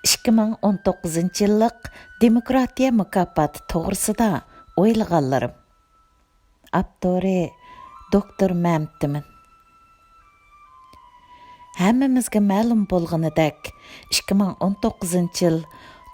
2019-yillik Dëmokiratiye Mukapati Toghrisida Oylighanlirim. Aptori doktor Memet'min. Hammamizga ma'lum bo'lganidek 2019-yil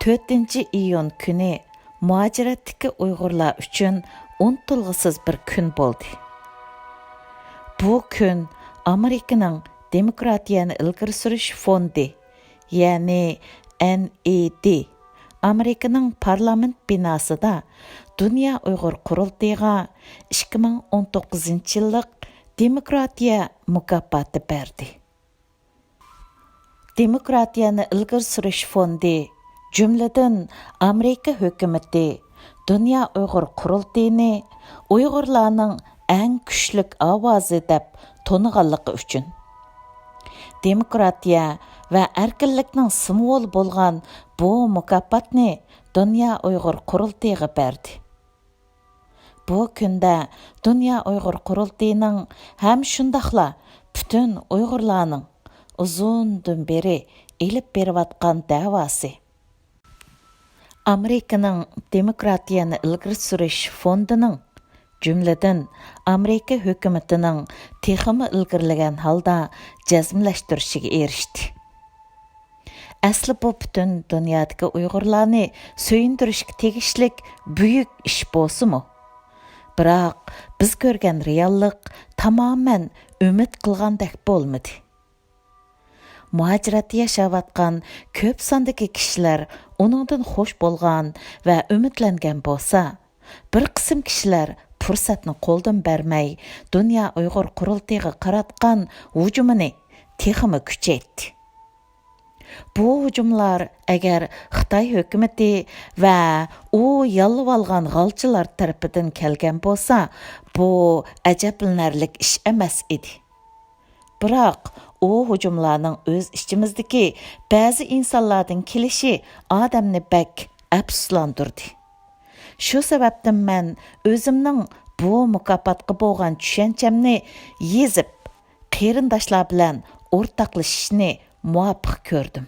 4-iyun kuni muajiratdagi Uyg'urlar uchun unutilg'isiz bir kun bo'ldi. Bu kun Amerikaning Demokratiyani ilgari surish fondi, ya'ni NED, Amerikaning parlament binosida Dünya Uyg'ur qurultiyiga 2019-yillik Dëmokiratiye Mukapati berdi. Demokratiyani ilgari surish fondi jumladan Amerika hukumati Dünya Uyg'ur qurultiyini Uyg'urlarning eng kuchli ovozi deb toniganligi uchun demokratiya va erkinlikning simvoli bo'lgan bu mukopatni Dünya Uyg'ur qurultiyiga berdi. Bu kunda Dünya Uyg'ur qurultiyining ham shundaqla butun Uyg'urlarning uzundan beri elib berayotgan da'vosi. Amerikaning Demokratiyani ilgari surish fondining jumladan Amerika hukumatining texmi ilgirlagan holda jazmlashtirishiga erishdi. Asli bu butun dunyodagi Uyg'urlarni suyuntirishga tegishlik buyuk ish bo'lsa-mu, biroq biz ko'rgan reallik tamoman umid qilgandek bo'lmadi. Muajiratda yashayotgan ko'p sondagi kishilar uningdan xush bo'lgan va umidlangan bo'lsa, bir qism kishilar fursatni qo'ldan bermay Dünya Uyg'ur qurultiyiga qaratgan hujumini texmi kuchaytdi. Bu hujumlar agar Xitoy hukumati va u yolib olgan g'alchilar tarafidan kelgan bo'lsa, bu ajablanarli ish emas edi. Biroq u hujumlarning o'z ichimizdagi ba'zi insonlardan kelishi odamni bak afsuslantirdi. Shu sababdan men o'zimning bu mukopatga bo'lgan tushanchamni yezib, qarindoshlar bilan o'rtoqlashishni muvaffaq ko'rdim.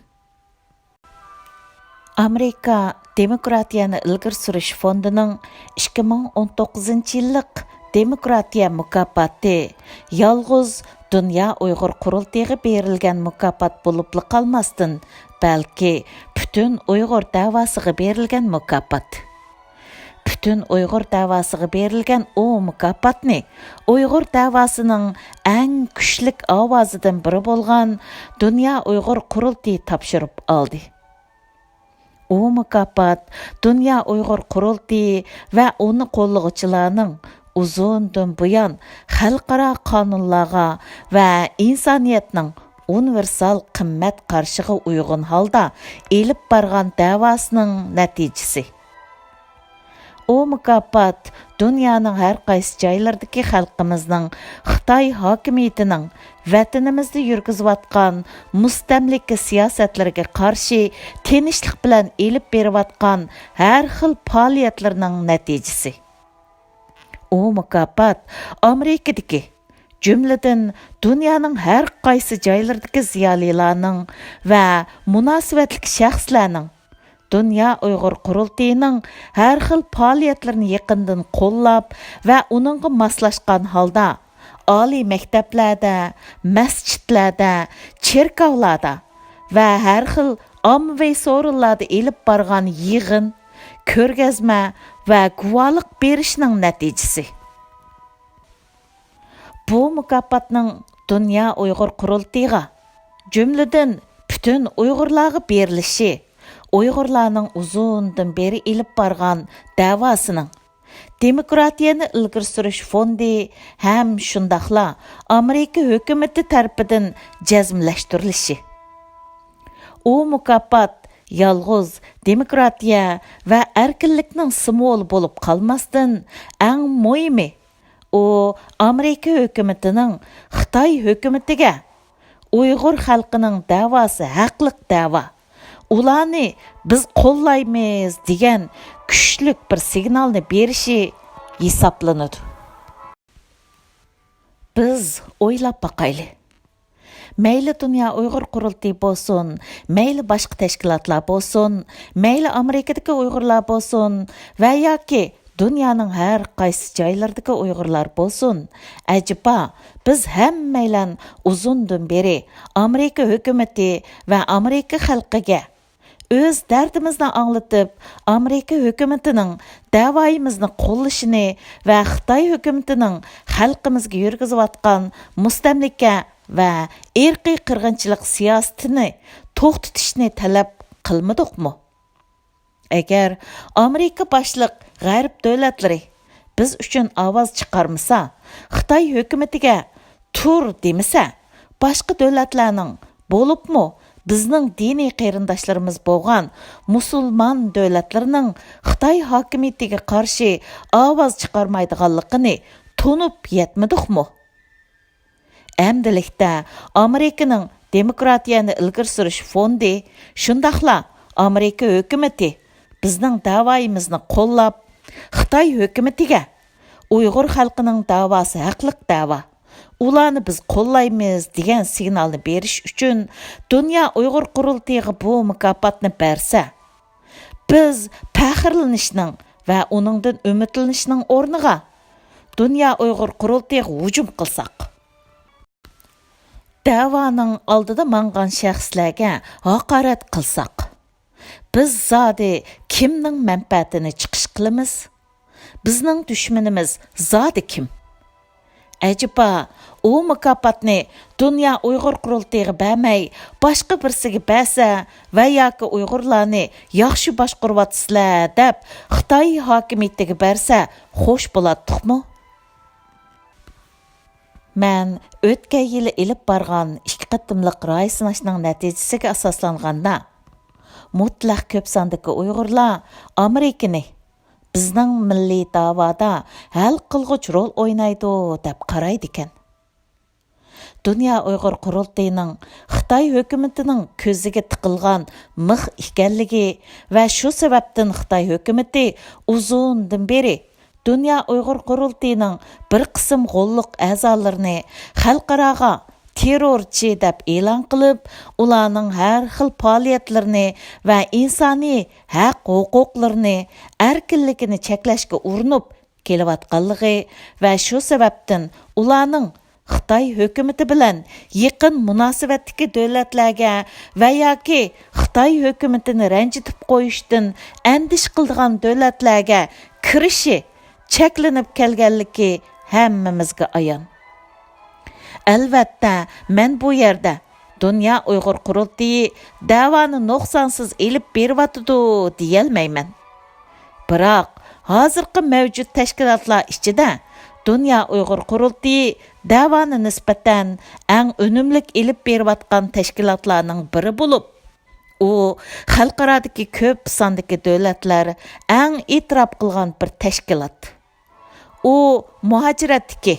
Amerika Demokratiyani ilgari surish fondining 2019-yillik Demokratiye Mukapati yolg'iz Dünya Uyg'ur qurultiyiga berilgan mukofot bo'lib qolmasdan, balki butun Uyg'ur davosiga berilgan mukofot. Butun Uyg'ur davosiga berilgan o mukofotni Uyg'ur davosining eng kuchli ovozidan biri bo'lgan Dünya Uyg'ur qurultiyi topshirib oldi. O mukofot Dünya Uyg'ur qurultiyi va uni qo'llovchilarning uzundan buyon xalqaro qonunlarga va insoniyatning universal qimmat qarshiga uyg'un holda elib borgan davosining natijasi. O mukofot dunyoning har qaysi joylaridagi xalqimizning Xitoy hokimiyatining vatanimizda yurgizayotgan mustamlika siyosatlariga qarshi tinchlik bilan elib berayotgan har xil faoliyatlarning natijasi. O mukofot Amerikadagi jumladan dunyoning har qaysi joylaridagi ziyolilarning va munosabatli shaxslarning Dünya Uyg'ur qurultiyining har xil faoliyatlarini yaqindan qo'llab va uningga moslashgan holda oliy maktablarda, masjidlarda, cherkovlarda va har xil ommaviy so'rinlarda elib borgan yig'in, ko'rgazma va guvohlik berishning natijasi. Bu mukofotning Dünya Uyg'ur qurultiyiga jumladan butun Uyg'urlarga berilishi Uyg'urlarning uzundan beri elib borgan davosining Demokratiyani ilgari surish fondi ham shundaqla Amerika hukumati tarafidan jazmlashtirilishi. U mukofot yolg'iz demokratiya va erkinlikning simvoli bo'lib qolmasdan, eng muhimi u Amerika hukumatining Xitoy hukumatiga Uyg'ur xalqining da'vosi haqliq da'vo, ularni biz qo'llaymiz degan kuchli bir signalni berishi hisoblanadi. Biz o'ylab boqaylik. Meyli Dünya Uyghur Qurultayı bolsun, meyli başqa təşkilatlar bolsun, meyli Amerikadakı Uyghurlar bolsun və yoki dünyanın hər qaysı joylaridagi Uyghurlar bolsun, acaba biz hammaylan uzundan beri Amerika hökuməti və Amerika xalqiga öz dərdimizni anlatıp, Amerika hökumətinin davayimizni qollashini və Xitoy hökumətinin xalqimizga yurgizib atqan mustamlika və irqiy qirg'inchilik siyosatini to'xtatishni talab qilmadikmi? Agar Amerika boshliq g'arb davlatlari biz uchun ovoz chiqarmasa, Xitoy hukumatiga tur demasa, boshqa davlatlarning bo'libmi bizning diniy qarindoshlarimiz bo'lgan musulmon davlatlarning Xitoy hokimiyatiga qarshi ovoz chiqarmaydiganligini tunib yetmadikmi? Әмділікті Американың Дëmokratiyəni ilgir surish fondi, shundaqla Amerika hökuməti bizning davayimizni qo'llab, Xitoy hökumatiga Uyg'ur xalqining davosi haqliq davo, ularni biz qo'llaymiz degan signalni berish uchun Dünya Uyg'ur Qurultayıga bu mukopatni bersa, biz faxrlanishning va uningdan umidlanishning o'rniga Dünya Uyg'ur Qurultayıga hujum qilsak, davaning oldida mangan shaxslarga haqorat qilsak, biz zodi kimning manfaatini chiqish qilamiz? Bizning dushmanimiz zodi kim? Acaba u mukopatni Dünya Uyg'ur Qurultayıga bermay, boshqa birsiga bersa va yoki Uyg'urlarni yaxshi boshqaryapsizlar deb Xitoy hokimiyatiga bersa, xo'sh bo'ladimi? Mən ötken yılı ilib barğan 2 qatımlıq rəy sınashning natijasiga asoslanganda, mutlaq ko'p sondagi Uyg'urlar Amerikani bizning milliy da'voda hal qilg'uch rol o'ynaydi deb qaraydi ekan. Dünya Uyg'ur Qurultayıning Xitoy hukumatining ko'ziga tiqilgan mix ekanligi va shu sababdan Xitoy hukumati uzundan beri Dünya Uyg'ur Qurultayıning bir qism g'olliq a'zolarini xalqaroga terrorchi deb e'lon qilib, ularning har xil faoliyatlarini va insoniy haq-huquqlarini, erkinligini cheklashga urinib kelayotganligi va shu sababdan ularning Xitoy hukumati bilan yaqin munosabatdagi davlatlarga va yoki Xitoy hukumatini ranjitib qo'yishdan andish qilgan davlatlarga kirishi cheklanib kelganligi hammamizga ayon. Albatta, men bu yerda Dünya Uyg'ur Qurultayı davoni nuqsonsiz elib beryotidi deyolmayman. Biroq, hozirgi mavjud tashkilotlar ichida Dünya Uyg'ur Qurultayı davoni nisbatan eng unumli elib berayotgan tashkilotlarning biri bo'lib, u xalqarodagi ko'p sondagi davlatlar eng e'tirof qilgan bir tashkilot. U muhojiratdagi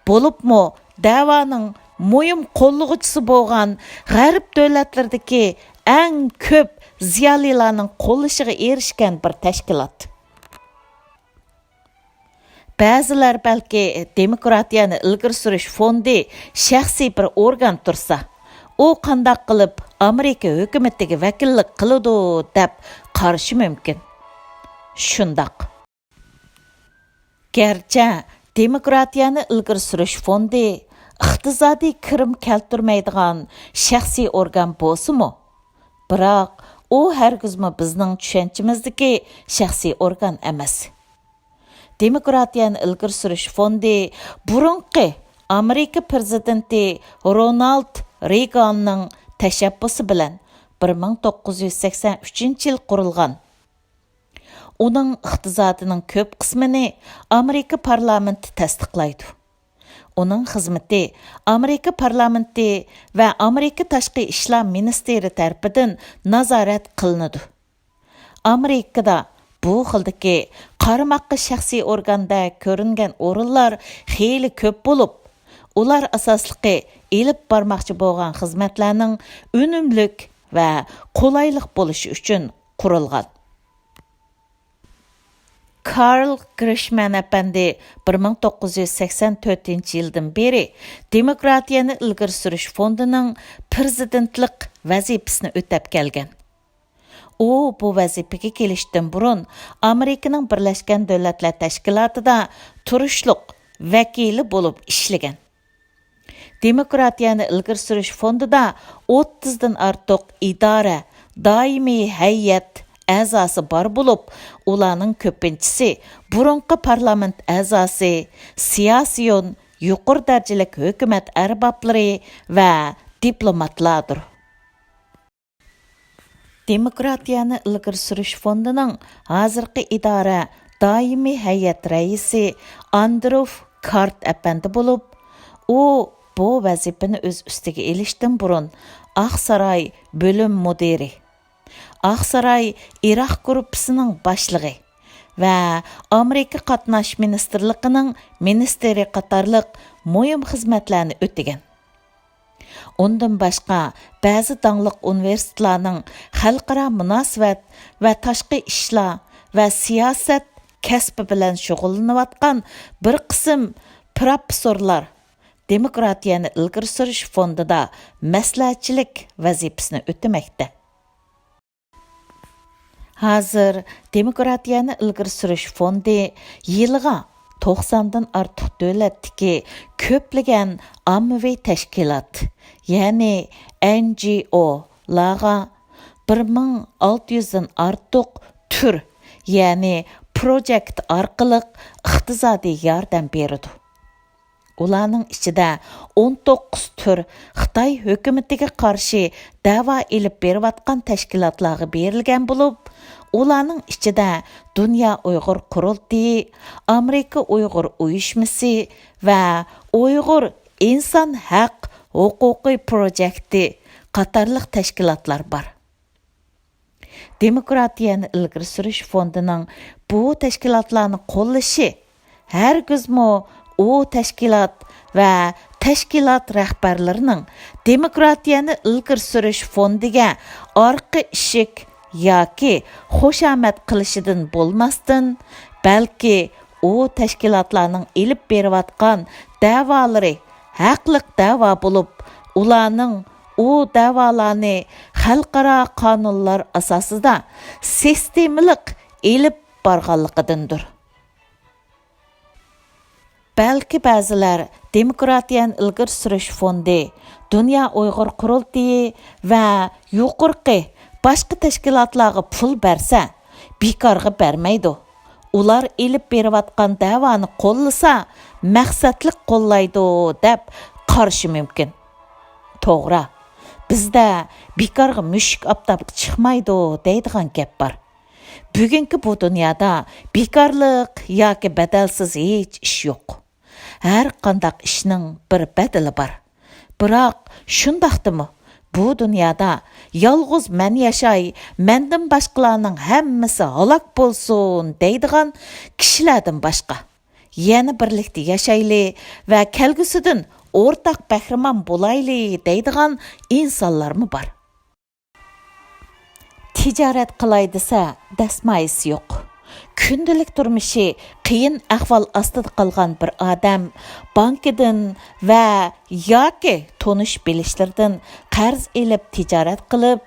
bo'libmi davoning muhim qo'llag'uvchisi bo'lgan g'arb davlatlaridagi eng ko'p ziyolilarning qo'llashiga erishgan bir tashkilot. Ba'zilar balki demokratiyani ilgir surish fondi shaxsiy bir organ tursa, u qanday qilib Amerika hukumatiga vakillik qiladi deb qarashi mumkin. Shundoq. Gerçi demokratiyani ilgir surish fondi iqtisodiy kirim keltirmaydigan shaxsiy organ bo'lsa-mu, biroq u hargizmi bizning tushunchamizdagi shaxsiy organ emas. Demokratiyani ilgir surish fondi burunqi Amerika prezidenti Ronald Reaganning tashabbusi bilan 1983-yil qurilgan. Uning iqtisodining ko'p qismini Amerika parlamenti tasdiqlaydi. Uning xizmati Amerika parlamenti va Amerika tashqi ishlar ministeri tarafidan nazorat qilinadi. Amerikada bu xildagi qaramaqqa shaxsiy organda ko'ringan o'rinlar xeyli ko'p bo'lib, ular asosliqi elib bormoqchi bo'lgan xizmatlarning unumlik va qulaylik bo'lishi uchun qurilgan. Karl Grishman әпәнди 1984 yıldan beri Demokratiyani ilgari surish fondining prezidentlik vazifasini o'tab kelgan. U bu vazifaga kelishdan burun Amerikaning Birlashgan Davlatlar Tashkilotida turishliq vakili bo'lib ishlagan. Demokratiyani ilgari surish fondida 30 dan ortiq idora, doimiy hay'at a'zosi bor bo'lib, ularning ko'pinchisi burunqi parlament a'zosi, siyosiyon, yuqori darajali hukumat arboblari va diplomatlardir. Demokratiyani ilgari surish fondining hozirgi idora doimiy hay'at raisi Andrew Kart әпәнди bo'lib, u bu vazifani o'z ustiga elishdan burun Aqsaroy bo'lim mudiri, Aqsaroy Iroq gruppasining boshlig'i va Amerika qatnash ministrligining ministeri qatorliq muhim xizmatlarni o'tagan. Ondan başqa ba'zi dangliq universitetlarning xalqaro munosabat va tashqi ishlar va siyosat kasbi bilan shug'ullanayotgan bir qism professorlar Demokratiyani ilgari surish fondida maslahatchilik vazifasini o'tamoqda. Hozir Demokratiyani ilgari surish fondi yilga 90 dan ortiq davlatdagi ko'plagan ommaviy tashkilot, ya'ni NGO larga 1600 dan ortiq tur, ya'ni projekt orqali iqtisodiy yordam beradi. Ularning ichida 19 tur Xitoy hukumatiga qarshi da'vo elib berayotgan tashkilotlarga berilgan bo'lib, ularning ichida Dunyo Uyg'ur qurultiyi, Amerika Uyg'ur uyushmasi va Uyg'ur inson haq huquqiy projekti qatorliq tashkilotlar bor. Demokratiyani ilgari surish fondining bu tashkilotlarni qo'llashi hargizmo u tashkilot va tashkilot rahbarlarining Demokratiyani ilgari surish fondiga orqa eshik yoki xushamad qilishidan bo'lmasdan, balki u tashkilotlarning elib berayotgan da'volari haqliq da'vo bo'lib, ularning u da'volarni xalqaro qonunlar asosida sistemalik elib borganligidandir. Balki ba'zilar Demokratiyani ilgari surish fondi, Dunyo Uyg'ur qurultiyi va yuqorqi boshqa tashkilotlarga pul bersa, bekorga bermaydi. Ular elib berayotgan da'voni qo'llasa, maqsadli qo'llaydi deb qarashi mumkin. To'g'ri, bizda bekorga mushuk optab chiqmaydi deydigan gap bor. Bugungi bu dunyoda bekorlik yoki badalsiz hech ish yo'q. Har qanday ishning bir badali bor. Biroq shundaqdimi? Bu dunyoda yolg'iz men yashay, mendan boshqalarning hammasi halok bo'lsin deydigan kishilardan boshqa, yana birlikda yashayli va kelgusidan o'rtaq bahramon bo'layli deydigan insonlarmi bor. Tijorat qilay desa, dasmayisi yo'q. Kundalik turmushi qiyin ahvol ostida qolgan bir odam bankidan va yoki tonish bilishlardan qarz elib tijorat qilib,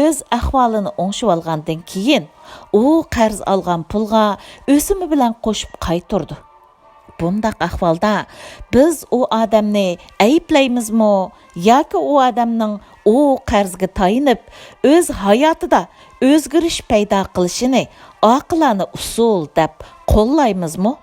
o'z ahvolini o'ngshib olgandan keyin u qarz olgan pulga o'simi bilan qo'shib qaytardi. Bundaq ahvolda biz u odamni ayblaymizmi yoki u odamning u qarzga tayinib o'z hayotida o'zgarish paydo qilishini oqilona usul deb qo'llaymizmi?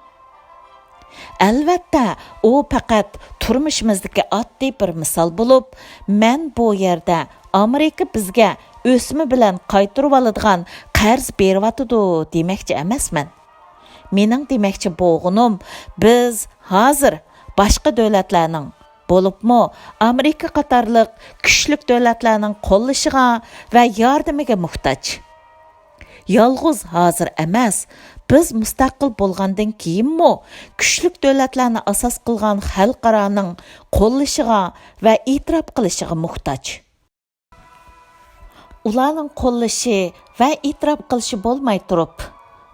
Albatta, u faqat turmushimizdagi oddiy bir misol bo'lib, men bu yerda Amerika bizga o'simi bilan qaytarib oladigan qarz beryotidi demoqchi emasman. Mening demoqchi bo'lganim, biz hozir boshqa davlatlarning bo'libmi Amerika qatorliq kuchli davlatlarning qo'llashiga va yordamiga muhtoj. Yolg'iz hozir emas, biz mustaqil bo'lgandan keyinmi kuchli davlatlarni asos qilgan xalqaroning qo'llashiga va e'tirof qilishiga muhtoj. Ularning qo'llashi va e'tirof qilishi bo'lmay turib,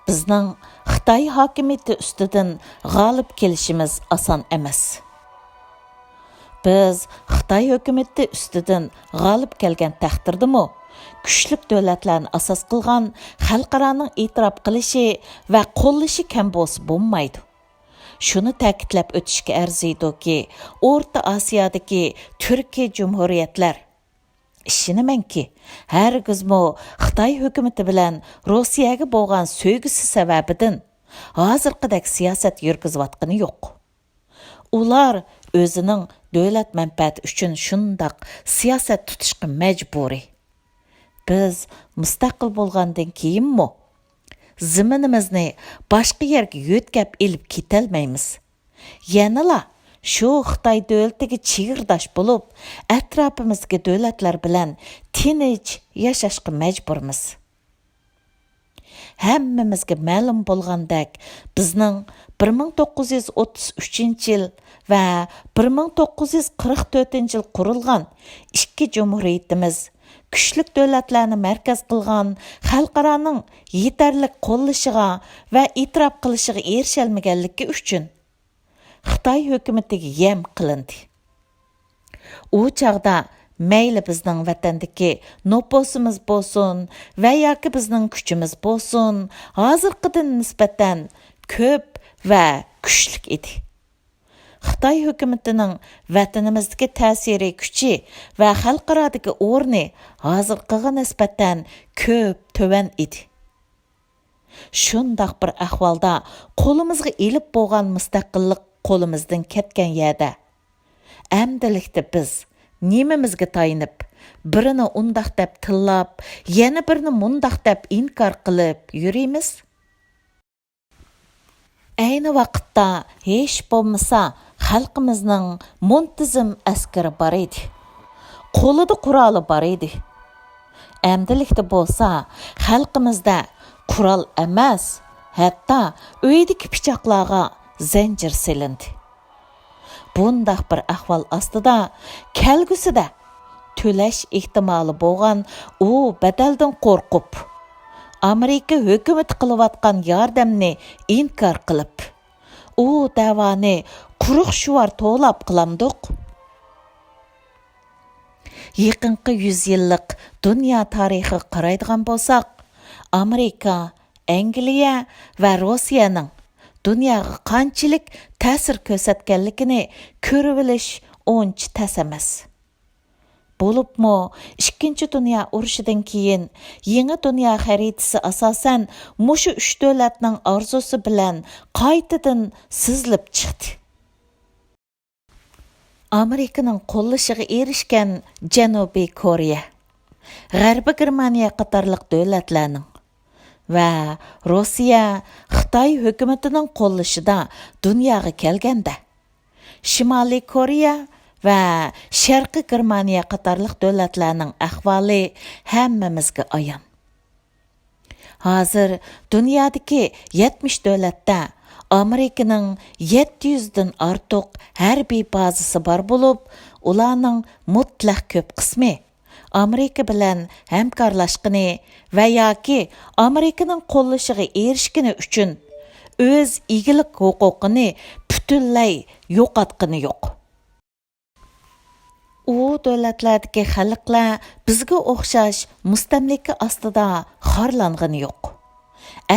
bizning Xitoy hokimiyati ustidan g'olib kelishimiz oson emas. Biz Xitoy hukumati ustidan g'olib kelgan taqdirdami, kuchlik davlatlarni asos qilgan xalqaroning e'tirof qilishi va qo'llashi kam bo'lsa bo'lmaydi. Shuni ta'kidlab o'tishga arziydi-ki, O'rta Osiyodagi Turkiya Jumhuriyatlar ishinamanki, hargizmo Xitoy hukumati bilan Rossiyaga bo'lgan sevgisi sababidan hozirgidek siyosat yurgizayotgani yo'q. Ular o'zining davlat manfaati uchun shundoq siyosat tutishga majburi. Biz mustaqil bo'lgandan keyinmi ziminimizni boshqa yerga yo'tkab ilib ketolmaymiz. Yanala shu Xitoy davlatiga chegirdosh bo'lib, atrofimizdagi davlatlar bilan tinch yashashga majburmiz. Hammamizga ma'lum bo'lgandek, bizning 1933-yil va 1944-yil qurilgan ikki jumhuriyatimiz kuchlik davlatlarni markaz qilgan xalqaroning yetarli qo'llashiga va e'tirof qilishiga erishalmaganligi uchun Xitoy hukumatiga yem qilindi. U chaqda mayli bizning vatandagi nopusimiz bo'lsin va yoki bizning kuchimiz bo'lsin, hozirgidan nisbatan ko'p va kuchlik edi. Xitoy hukumatining vatanimizdagi ta'siri kuchi va xalqarodagi o'rni hozirgiga nisbatan ko'p to'van edi. Shundoq bir ahvolda qo'limizga ilib bo'lgan mustaqillik qo'limizdan ketgan yerda amdilikda biz nemamizga tayinib, birini undaq deb tillab, yana birini mundaq deb inkor qilib yurimiz? Ayni vaqtda hech bo'lmasa xalqimizning muntizim askari bor edi. Qo'lida quroli bor edi. Amdilikda bo'lsa xalqimizda qurol emas, hatto uydagi pichoqlarga zanjir silindi. Bundaq bir ahvol ostida kelgusida to'lash ehtimoli bo'lgan u badaldan qo'rqib, Amerika hukumati qilayotgan yordamni inkor qilib, u davoni quruq shuvar to'lab qilamdiq. Yaqinqi 100 yillik dunyo tarixiga qaraydigan bo'lsak, Amerika, Angliya va Rossiyaning dunyoga qanchalik ta'sir ko'rsatganligini ko'rib olish uncha tas emas. Bo'libmi, 2 dunyo urushidan keyin yangi dunyo xaritasi asosan mushu 3 davlatning orzusi bilan qaytadan sizlib chiqdi. Amerikaning qo'llashiga erishgan Janubiy Koreya, G'arbiy Germaniya qatorliq davlatlarning va Rossiya Xitoy hukumatining qo'llashida dunyoga kelganda, Shimoliy Koreya va Sharqiy Germaniya qatorliq davlatlarning ahvoli hammamizga ayon. Hozir dunyodagi 70 davlatda Amerikaning 700 dan ortiq harbiy bazasi bor bo'lib, ularning mutlaq ko'p qismi Amerika bilan hamkorlashqini va yoki Amerikaning qo'llashiga erishgani uchun o'z egilik huquqini butunlay yo'qotgani yo'q. U davlatlardagi xalqlar bizga o'xshash mustamlika ostida xorlangani yo'q.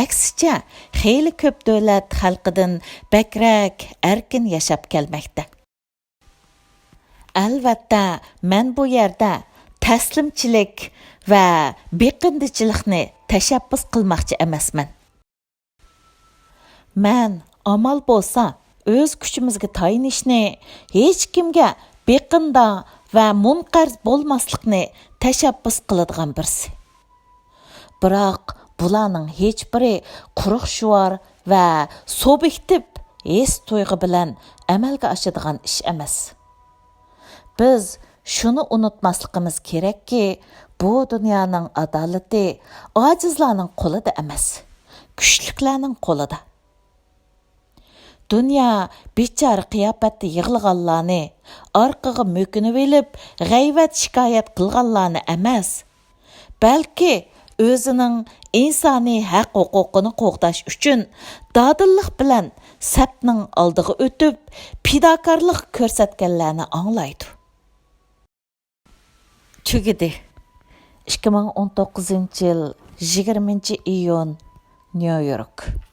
Aksicha, xeyli ko'p davlat xalqidan bakrak erkin yashab kelmoqda. Albatta, men bu yerda taslimchilik va beqindichilikni tashabbus qilmoqchi emasman. Men amal bo'lsa, o'z kuchimizga tayinishni, hech kimga beqinda va munqarz bo'lmaslikni tashabbus qiladigan birisi. Biroq bularning hech biri quruq shuvar va subjektiv his tuyg'u bilan amalga oshadigan ish emas. Biz shuni unutmasligimiz kerakki, bu dunyoning adolati ojizlarning qo'lida emas, kuchliklarning qo'lida. Dünya bechora qiyofatda yig'ilganlarni, orqaga mo'kinib elib, g'ayvat shikoyat qilganlarni emas, balki o'zining insoniy haq huquqini qo'g'dash uchun dadillik bilan sapning oldiga o'tib, fidokorlik ko'rsatganlarni anglaydi. Tugidi. 2019 yil 20 iyun New York.